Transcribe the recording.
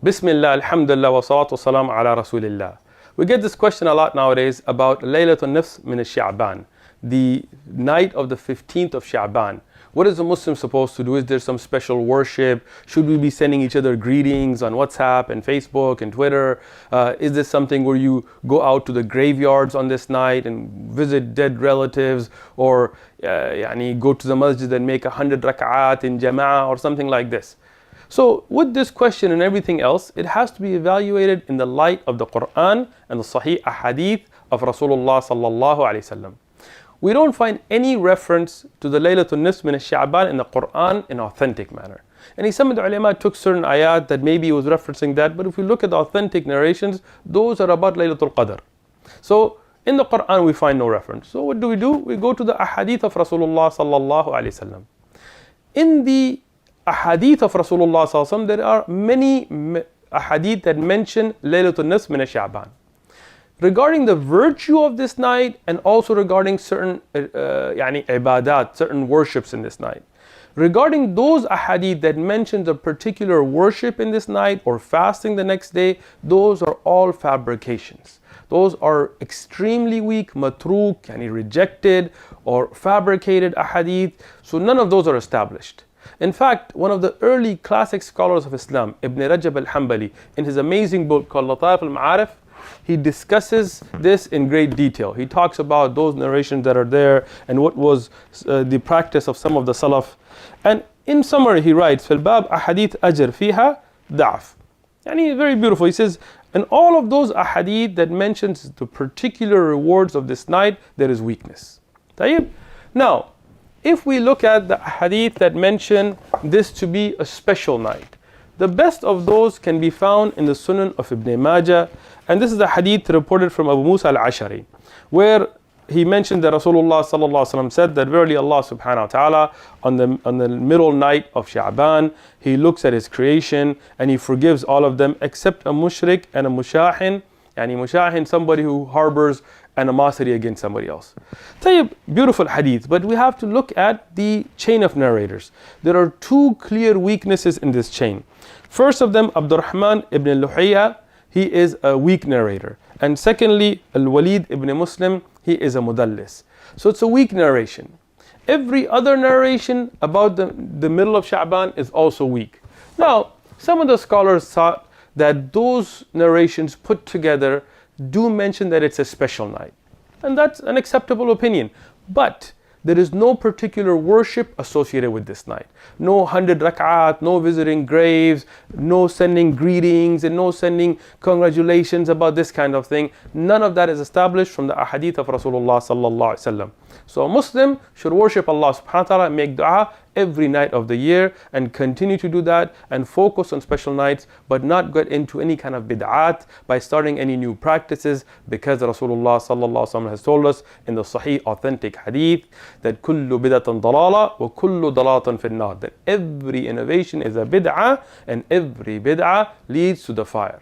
Bismillah, alhamdulillah, wa salatu wa salam ala rasulillah. We get this question a lot nowadays about Laylatul Nisf min Sha'ban, the night of the 15th of Sha'ban. What is a Muslim supposed to do? Is there some special worship? Should we be sending each other greetings on WhatsApp and Facebook and Twitter? Is this something where you go out to the graveyards on this night and visit dead relatives, or go to the masjid and make 100 rak'at in jama'ah or something like this? So with this question and everything else, it has to be evaluated in the light of the Quran and the Sahih Ahadith of Rasulullah sallallahu alaihi wasallam. We don't find any reference to the Laylatul Nisf min Sha'ban in the Quran in authentic manner. And some of the ulama took certain ayat that maybe was referencing that, but if we look at the authentic narrations, those are about Laylatul Qadr. So in the Quran we find no reference. So what do? We go to the Ahadith of Rasulullah sallallahu alaihi wasallam. In the Ahadith of Rasulullah sallallahu alaihi wasallam, there are many Ahadith that mention Laylatul Nisf min Sha'ban. Regarding the virtue of this night, and also regarding certain ibadat, certain worships in this night. Regarding those ahadith that mentions a particular worship in this night or fasting the next day, those are all fabrications. Those are extremely weak, matruk, rejected or fabricated ahadith. So none of those are established. In fact, one of the early classic scholars of Islam, Ibn Rajab al-Hanbali, in his amazing book called Lataif al-Ma'arif, he discusses this in great detail. He talks about those narrations that are there and what was the practice of some of the Salaf. And in summary, he writes, "Fil bab ahadith ajr fiha da'af." And he's very beautiful. He says, in all of those ahadith that mentions the particular rewards of this night, there is weakness. Tayyib? Now, if we look at the ahadith that mention this to be a special night, the best of those can be found in the Sunan of Ibn Majah. And this is a hadith reported from Abu Musa al-Ashari, where he mentioned that Rasulullah sallallahu alaihi wasallam said that verily Allah subhanahu wa ta'ala on the middle night of Sha'ban, He looks at His creation and He forgives all of them except a mushrik and a mushahin. Mushahin, somebody who harbors animosity against somebody else. Tayyib, beautiful hadith, but we have to look at the chain of narrators. There are two clear weaknesses in this chain. First of them, Abdurrahman ibn Luhayya, he is a weak narrator. And secondly, Al-Walid ibn Muslim, he is a mudallis. So it's a weak narration. Every other narration about the middle of Sha'ban is also weak. Now, some of the scholars thought that those narrations put together do mention that it's a special night. And that's an acceptable opinion. But there is no particular worship associated with this night. No 100 rak'at, no visiting graves, no sending greetings, and no sending congratulations about this kind of thing. None of that is established from the ahadith of Rasulullah sallallahu alaihi wasallam. So a Muslim should worship Allah subhanahu wa ta'ala, make dua every night of the year and continue to do that and focus on special nights, but not get into any kind of bid'at by starting any new practices, because Rasulullah sallallahu alaihi wasallam has told us in the Sahih authentic hadith that kullu bid'atan dalala wa kullu dalatan fin nar, that every innovation is a bid'ah and every bid'ah leads to the fire.